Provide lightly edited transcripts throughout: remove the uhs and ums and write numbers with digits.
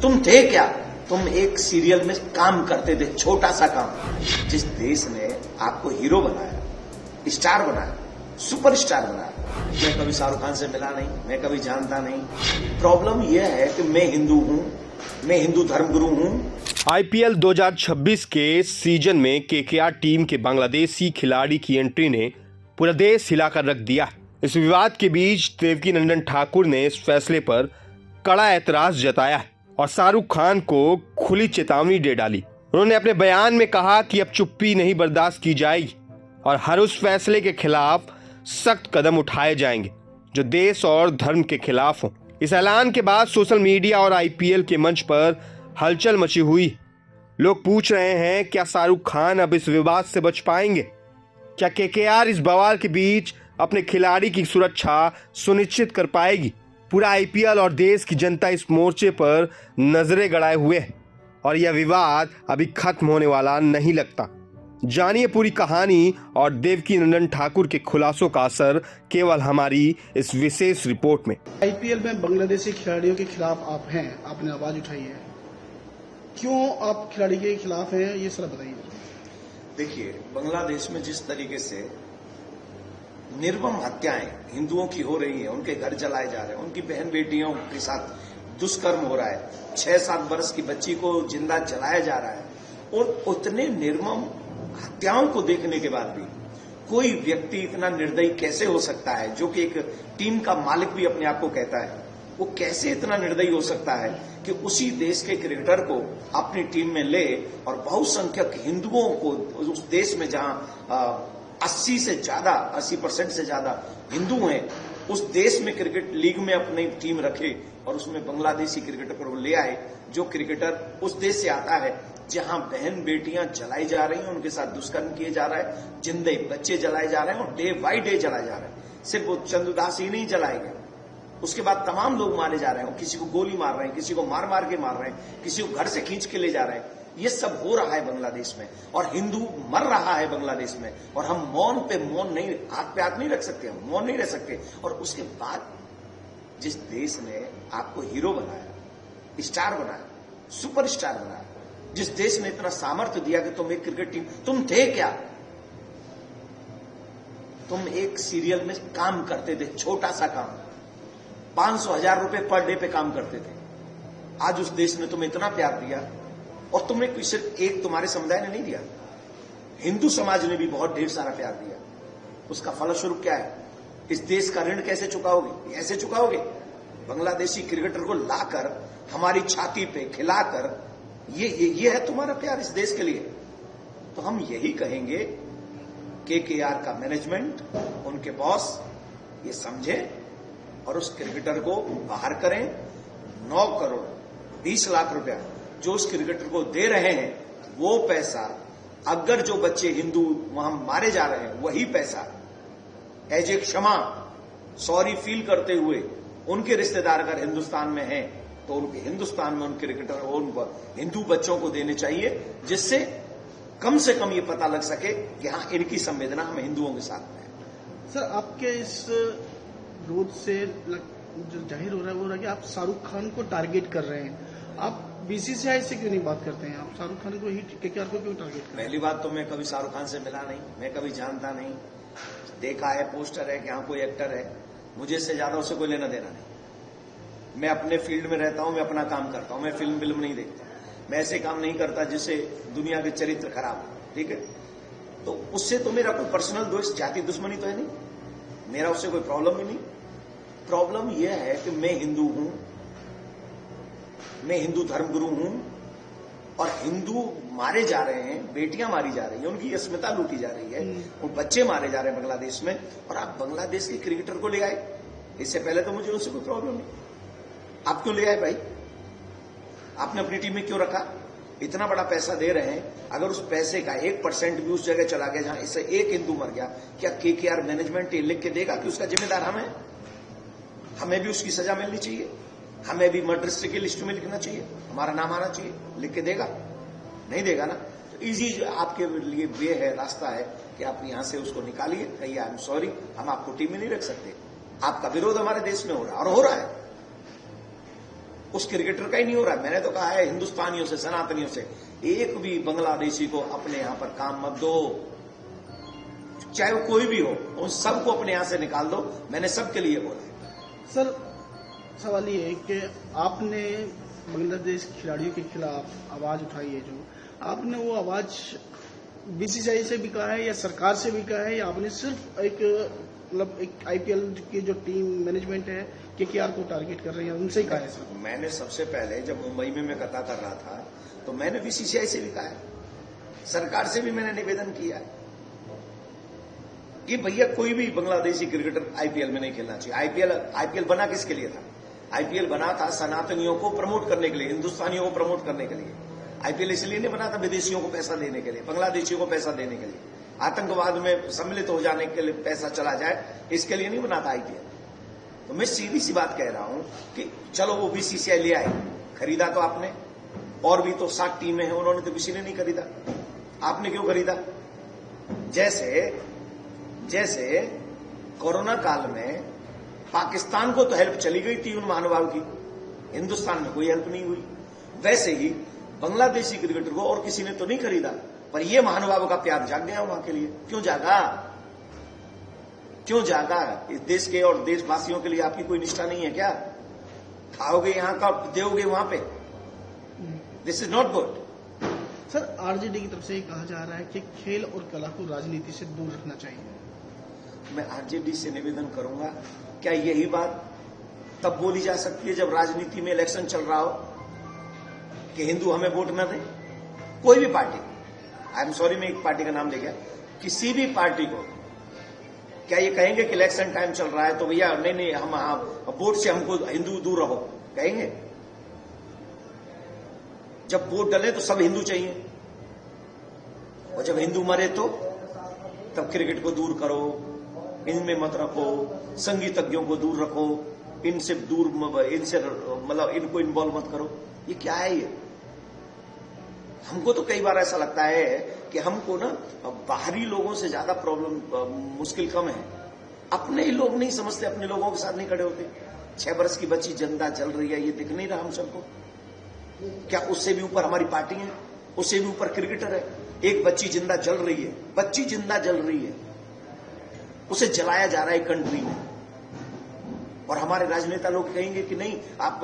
तुम थे क्या? तुम एक सीरियल में काम करते थे, छोटा सा काम। जिस देश ने आपको हीरो बनाया, स्टार बनाया, सुपरस्टार बनाया, मैं कभी शाहरुख खान से मिला नहीं, मैं कभी जानता नहीं। प्रॉब्लम यह है कि मैं हिंदू हूं, मैं हिंदू धर्मगुरु हूं। आईपीएल 2026 के सीजन में केकेआर टीम के बांग्लादेशी खिलाड़ी की एंट्री ने पूरा देश हिलाकर रख दिया। इस विवाद के बीच देवकीनंदन ठाकुर ने इस फैसले पर कड़ा एतराज जताया है और शाहरुख खान को खुली चेतावनी दे डाली। उन्होंने अपने बयान में कहा कि अब चुप्पी नहीं बर्दाश्त की जाएगी और हर उस फैसले के खिलाफ सख्त कदम उठाए जाएंगे जो देश और धर्म के खिलाफ हो। इस ऐलान के बाद सोशल मीडिया और आईपीएल के मंच पर हलचल मची हुई। लोग पूछ रहे हैं, क्या शाहरुख खान अब इस विवाद से बच पाएंगे? क्या केकेआर इस बवाल के बीच अपने खिलाड़ी की सुरक्षा सुनिश्चित कर पाएगी? पूरा आईपीएल और देश की जनता इस मोर्चे पर नजरें गड़ाए हुए है और यह विवाद अभी खत्म होने वाला नहीं लगता। जानिए पूरी कहानी और देवकीनंदन ठाकुर के खुलासों का असर केवल हमारी इस विशेष रिपोर्ट में। आईपीएल में बांग्लादेशी खिलाड़ियों के खिलाफ आप हैं, आपने आवाज उठाई है, क्यों आप खिलाड़ी के खिलाफ हैं, ये सर बताइए। देखिए, बांग्लादेश में जिस तरीके से निर्मम हत्याएं हिंदुओं की हो रही है, उनके घर जलाए जा रहे हैं, उनकी बहन बेटियों के साथ दुष्कर्म हो रहा है, 6-7 वर्ष की बच्ची को जिंदा जलाया जा रहा है, और उतने निर्मम हत्याओं को देखने के बाद भी कोई व्यक्ति इतना निर्दयी कैसे हो सकता है, जो कि एक टीम का मालिक भी अपने आप को कहता है, वो कैसे इतना निर्दयी हो सकता है कि उसी देश के क्रिकेटर को अपनी टीम में ले और बहुसंख्यक हिंदुओं को उस देश में जहां 80% से ज्यादा हिंदू हैं, उस देश में क्रिकेट लीग में अपनी टीम रखे और उसमें बांग्लादेशी क्रिकेटर को ले आए, जो क्रिकेटर उस देश से आता है जहां बहन बेटियां जलाई जा रही हैं, उनके साथ दुष्कर्म किए जा रहा है, जिंदे बच्चे जलाए जा रहे हैं और डे बाई डे जलाए जा रहे हैं। सिर्फ वो चंदुदास ही नहीं जलाए गए, उसके बाद तमाम लोग मारे जा रहे हैं, किसी को गोली मार रहे हैं, किसी को मार मार के मार रहे हैं, किसी को घर से खींच के ले जा रहे हैं। ये सब हो रहा है बांग्लादेश में और हिंदू मर रहा है बांग्लादेश में, और हम मौन पे मौन नहीं, हाथ पे हाथ नहीं रख सकते, हम मौन नहीं रह सकते। और उसके बाद जिस देश ने आपको हीरो बनाया, स्टार बनाया, सुपरस्टार बनाया, जिस देश ने इतना सामर्थ्य दिया कि तुम एक क्रिकेट टीम, तुम थे क्या? तुम एक सीरियल में काम करते थे, छोटा सा काम, 500,000 रुपए पर डे पे काम करते थे। आज उस देश ने तुम्हें इतना प्यार दिया, और तुम्हें सिर्फ एक तुम्हारे समुदाय ने नहीं दिया, हिंदू समाज ने भी बहुत ढेर सारा प्यार दिया। उसका फलस्वरूप क्या है? इस देश का ऋण कैसे चुकाओगे? ऐसे चुकाओगे, बांग्लादेशी क्रिकेटर को लाकर हमारी छाती पे खिलाकर। ये है तुम्हारा प्यार इस देश के लिए। तो हम यही कहेंगे, केकेआर का मैनेजमेंट, उनके बॉस ये समझे और उस क्रिकेटर को बाहर करें। 9 करोड़ 20 लाख रुपया जो उस क्रिकेटर को दे रहे हैं, वो पैसा अगर जो बच्चे हिंदू वहां मारे जा रहे हैं, वही पैसा एज ए क्षमा, सॉरी फील करते हुए उनके रिश्तेदार अगर हिंदुस्तान में हैं, तो उनके हिंदुस्तान में उन क्रिकेटर और उन हिंदू बच्चों को देने चाहिए, जिससे कम से कम ये पता लग सके कि हाँ, इनकी संवेदना हम हिंदुओं के साथ में है। सर, आपके इस विरोध से जो जाहिर हो रहा है वो कि आप शाहरुख खान को टारगेट कर रहे हैं। आप बीसीसीआई से क्यों नहीं बात करते हैं? आप शाहरुख खान को ही, केकेआर को क्यों टारगेट करते हैं? पहली बात तो मैं कभी शाहरुख खान से मिला नहीं, मैं कभी जानता नहीं। देखा है, पोस्टर है कि हाँ कोई एक्टर है, मुझे इससे ज्यादा उससे कोई लेना देना नहीं। मैं अपने फील्ड में रहता हूं, मैं अपना काम करता हूं, मैं फिल्म नहीं देखता, मैं ऐसे काम नहीं करता जिससे दुनिया के चरित्र खराब हो, ठीक है? तो उससे तो मेरा कोई पर्सनल दोस्त, जाति दुश्मनी तो है नहीं, मेरा उससे कोई प्रॉब्लम ही नहीं। प्रॉब्लम यह है कि मैं हिंदू हूं, मैं हिंदू धर्मगुरु हूं, और हिंदू मारे जा रहे हैं, बेटियां मारी जा रही हैं, उनकी अस्मिता लूटी जा रही है, वो बच्चे मारे जा रहे हैं बांग्लादेश में, और आप बांग्लादेश के क्रिकेटर को ले आए। इससे पहले तो मुझे उससे कोई प्रॉब्लम नहीं, आप क्यों ले आए भाई? आपने अपनी टीम में क्यों रखा? इतना बड़ा पैसा दे रहे हैं, अगर उस पैसे का 1% भी उस जगह चला गया जहां इससे एक हिंदू मर गया, क्या केकेआर मैनेजमेंट ये लिख के देगा कि उसका जिम्मेदार हम है? हमें भी उसकी सजा मिलनी चाहिए, हमें भी मर्डर की लिस्ट में लिखना चाहिए, हमारा नाम आना चाहिए। लिख के देगा? नहीं देगा ना। तो इजी आपके लिए वे है, रास्ता है कि आप यहां से उसको निकालिए, कहिए आई एम सॉरी, हम आपको टीम में नहीं रख सकते, आपका विरोध हमारे देश में हो रहा है और हो रहा है। उस क्रिकेटर का ही नहीं हो रहा है। मैंने तो कहा है हिंदुस्तानियों से, सनातनियों से, एक भी बांग्लादेशी को अपने यहां पर काम मत दो, चाहे वो कोई भी हो, उन सबको अपने यहां से निकाल दो। मैंने सबके लिए बोला है। सर सवाल ये है कि आपने बांग्लादेश खिलाड़ियों के खिलाफ आवाज उठाई है, जो आपने वो आवाज बीसीसीआई से भी कहा है या सरकार से भी कहा है, या आपने सिर्फ एक मतलब एक आईपीएल की जो टीम मैनेजमेंट है केकेआर को टारगेट कर रही है उनसे ही कहा है? सर मैंने सबसे पहले जब मुंबई में मैं कथा कर रहा था तो मैंने बीसीसीआई से भी कहा है, सरकार से भी मैंने निवेदन किया है कि भैया कोई भी बांग्लादेशी क्रिकेटर आईपीएल में नहीं खेलना चाहिए। आईपीएल बना किसके लिए था? आईपीएल बना था सनातनियों को प्रमोट करने के लिए, हिंदुस्तानियों को प्रमोट करने के लिए। आईपीएल इसलिए नहीं बना था विदेशियों को पैसा देने के लिए, बांग्लादेशियों को पैसा देने के लिए, आतंकवाद में सम्मिलित हो जाने के लिए पैसा चला जाए, इसके लिए नहीं बना था आईपीएल। तो मैं सीधी सी बात कह रहा हूं कि चलो वो बीसीसीआई ले आए, खरीदा तो आपने, और भी तो 7 टीमें हैं, उन्होंने तो किसी ने नहीं खरीदा, आपने क्यों खरीदा? जैसे कोरोना काल में पाकिस्तान को तो हेल्प चली गई थी उन महानुभाव की, हिंदुस्तान में कोई हेल्प नहीं हुई, वैसे ही बांग्लादेशी क्रिकेटर को और किसी ने तो नहीं खरीदा, पर ये महानुभाव का प्यार जाग गया वहां के लिए। क्यों जागा? क्यों जागा? इस देश के और देशवासियों के लिए आपकी कोई निष्ठा नहीं है क्या? खाओगे यहां का, दोगे वहां पे? This is not good. Sir RJD की तरफ से ये कहा जा रहा है कि खेल और कला को राजनीति से दूर रखना चाहिए। मैं आरजेडी से निवेदन करूंगा, क्या यही बात तब बोली जा सकती है जब राजनीति में इलेक्शन चल रहा हो कि हिंदू हमें वोट न दे? कोई भी पार्टी, आई एम सॉरी मैं एक पार्टी का नाम ले गया, किसी भी पार्टी को क्या ये कहेंगे कि इलेक्शन टाइम चल रहा है तो भैया नहीं हम वोट से हमको हिंदू दूर रहो? कहेंगे? जब वोट डले तो सब हिंदू चाहिए, और जब हिंदू मरे तो तब क्रिकेट को दूर करो, इनमें मत रखो, संगीतज्ञों को दूर रखो, इनसे दूर, इनसे मतलब इनको इन्वॉल्व मत करो। ये क्या है? ये हमको तो कई बार ऐसा लगता है कि हमको ना बाहरी लोगों से ज्यादा प्रॉब्लम, मुश्किल कम है। अपने ही लोग नहीं समझते, अपने लोगों के साथ नहीं खड़े होते। 6 वर्ष की बच्ची जिंदा जल रही है, ये दिख नहीं रहा हम सबको? क्या उससे भी ऊपर हमारी पार्टी है? उससे भी ऊपर क्रिकेटर है? एक बच्ची जिंदा जल रही है, बच्ची जिंदा जल रही है, उसे जलाया जा रहा है कंट्री में, और हमारे राजनेता लोग कहेंगे कि नहीं आप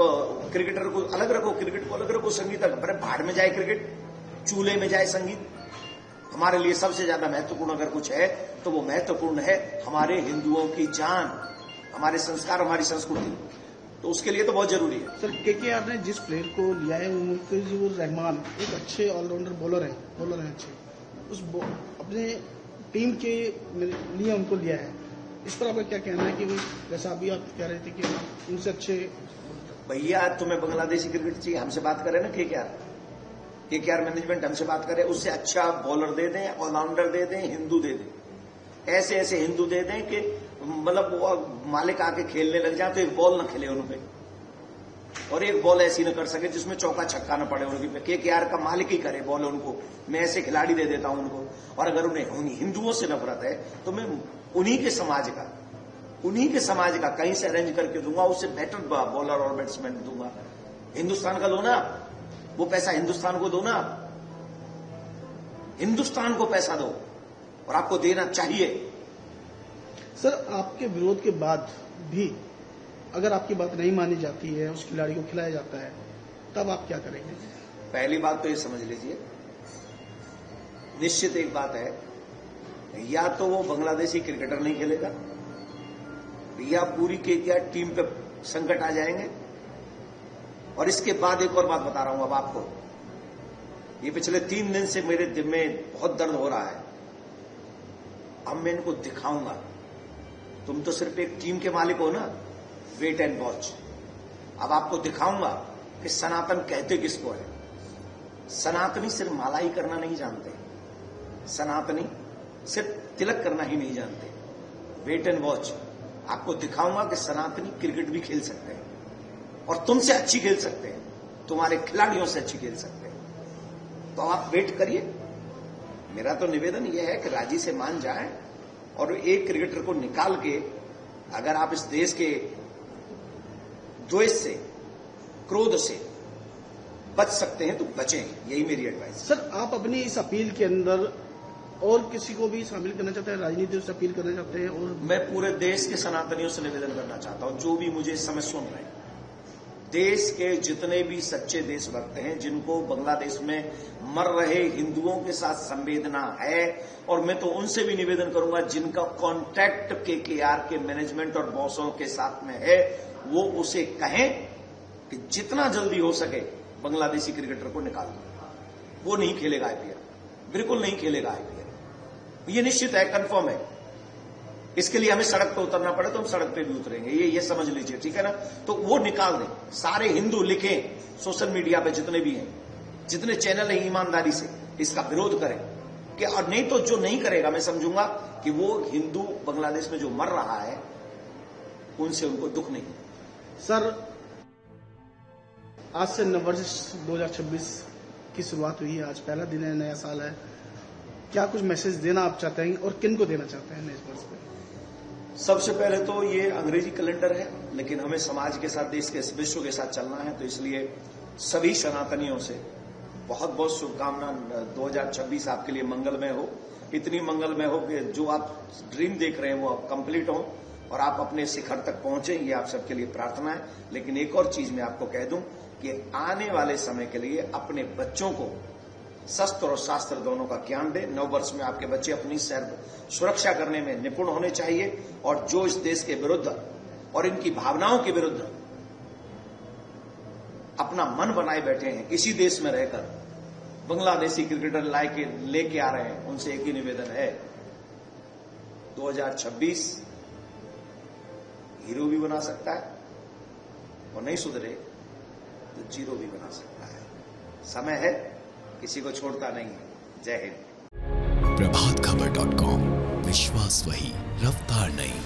क्रिकेटर को अलग रखो, क्रिकेट को अलग रखो, संगीत अलग। अरे भाड़ में जाए क्रिकेट, चूल्हे में जाए संगीत। हमारे लिए सबसे ज्यादा महत्वपूर्ण अगर कुछ है तो वो महत्वपूर्ण है हमारे हिंदुओं की जान, हमारे संस्कार, हमारी संस्कृति। तो उसके लिए तो बहुत जरूरी है। सर केकेआर ने जिस प्लेयर को लिया है मुस्तफिजुर रहमान एक अच्छे ऑलराउंडर बॉलर है अच्छे, उस अपने टीम के लिए उनको लिया है, इस पर आपका क्या कहना है? कि जैसा अभी आप कह रहे थे कि उनसे अच्छे, भैया तुम्हें बांग्लादेशी क्रिकेट चाहिए, हमसे बात करें ना, केकेआर मैनेजमेंट हमसे बात करे, उससे अच्छा बॉलर दे दें, ऑलराउंडर दे दें, हिंदू दे दें, ऐसे ऐसे हिंदू दे दें कि मतलब वो मालिक आके खेलने लग जाए तो एक बॉल न खेले उन पे, और एक बॉल ऐसी न कर सके जिसमें चौका छक्का न पड़े उनके पे। केकेआर का मालिक ही करे बॉल उनको, मैं ऐसे खिलाड़ी दे देता हूं उनको। और अगर उन्हें हिंदुओं से नफरत है तो मैं उन्हीं के समाज का कहीं से अरेंज करके दूंगा, उससे बेटर बॉलर और बैट्समैन दूंगा। हिंदुस्तान का लो ना, वो पैसा हिंदुस्तान को दो ना, हिंदुस्तान को पैसा दो, और आपको देना चाहिए। सर आपके विरोध के बाद भी अगर आपकी बात नहीं मानी जाती है, उस खिलाड़ी को खिलाया जाता है, तब आप क्या करेंगे? पहली बात तो ये समझ लीजिए, निश्चित एक बात है, या तो वो बांग्लादेशी क्रिकेटर नहीं खेलेगा, या पूरी केकेआर टीम पे संकट आ जाएंगे। और इसके बाद एक और बात बता रहा हूं अब आपको, ये पिछले 3 दिन से मेरे दिल में बहुत दर्द हो रहा है। अब मैं इनको दिखाऊंगा, तुम तो सिर्फ एक टीम के मालिक हो ना, वेट एंड वॉच। अब आपको दिखाऊंगा कि सनातन कहते किसको है। सनातनी सिर्फ मालाई करना नहीं जानते, सनातनी सिर्फ तिलक करना ही नहीं जानते। वेट एंड वॉच, आपको दिखाऊंगा कि सनातनी क्रिकेट भी खेल सकते हैं, और तुमसे अच्छी खेल सकते हैं, तुम्हारे खिलाड़ियों से अच्छी खेल सकते हैं। तो आप वेट करिए। मेरा तो निवेदन यह है कि राजी से मान जाएं, और एक क्रिकेटर को निकाल के अगर आप इस देश के द्वेष से क्रोध से बच सकते हैं तो बचें, यही मेरी एडवाइस। सर, आप अपनी इस अपील के अंदर और किसी को भी शामिल करना चाहते हैं, राजनीति से अपील करना चाहते हैं? और मैं पूरे देश के सनातनियों से निवेदन करना चाहता हूं, जो भी मुझे इस समय सुन रहे हैं, देश के जितने भी सच्चे देशभक्त हैं, जिनको बांग्लादेश में मर रहे हिंदुओं के साथ संवेदना है, और मैं तो उनसे भी निवेदन करूंगा जिनका कॉन्टैक्ट केकेआर के मैनेजमेंट और बॉसों के साथ में है, वो उसे कहें कि जितना जल्दी हो सके बांग्लादेशी क्रिकेटर को निकाल दो। वो नहीं खेलेगा आईपीएल, बिल्कुल नहीं खेलेगा आईपीएल, ये निश्चित है, कंफर्म है। इसके लिए हमें सड़क पर उतरना पड़े तो हम सड़क पे भी उतरेंगे, ये समझ लीजिए, ठीक है ना। तो वो निकाल दें, सारे हिंदू लिखें सोशल मीडिया पे, जितने भी हैं, जितने चैनल हैं, ईमानदारी से इसका विरोध करें कि, और नहीं तो जो नहीं करेगा मैं समझूंगा कि वो हिंदू बांग्लादेश में जो मर रहा है उनसे उनको दुख नहीं। सर, आज से नववर्ष 2026 की शुरुआत हुई है, आज पहला दिन है, नया साल है, क्या कुछ मैसेज देना आप चाहते हैं और किन को देना चाहते हैं नए वर्ष पे? सबसे पहले तो ये अंग्रेजी कैलेंडर है, लेकिन हमें समाज के साथ, देश के, विश्व के साथ चलना है, तो इसलिए सभी सनातनियों से बहुत बहुत शुभकामना। 2026 आपके लिए मंगलमय हो, इतनी मंगलमय हो कि जो आप ड्रीम देख रहे हैं वो आप कंप्लीट हो और आप अपने शिखर तक पहुंचे, ये आप सबके लिए प्रार्थना है। लेकिन एक और चीज मैं आपको कह दूं कि आने वाले समय के लिए अपने बच्चों को शस्त्र और शास्त्र दोनों का ज्ञान दे। नव वर्ष में आपके बच्चे अपनी सुरक्षा करने में निपुण होने चाहिए, और जो इस देश के विरुद्ध और इनकी भावनाओं के विरुद्ध अपना मन बनाए बैठे हैं, इसी देश में रहकर बांग्लादेशी क्रिकेटर लेके आ रहे हैं, उनसे एक ही निवेदन है, 2026 हीरो भी बना सकता है और नहीं सुधरे तो जीरो भी बना सकता है। समय है, किसी को छोड़ता नहीं है। जय हिंद। प्रभातखबर.com, विश्वास वही, रफ्तार नहीं।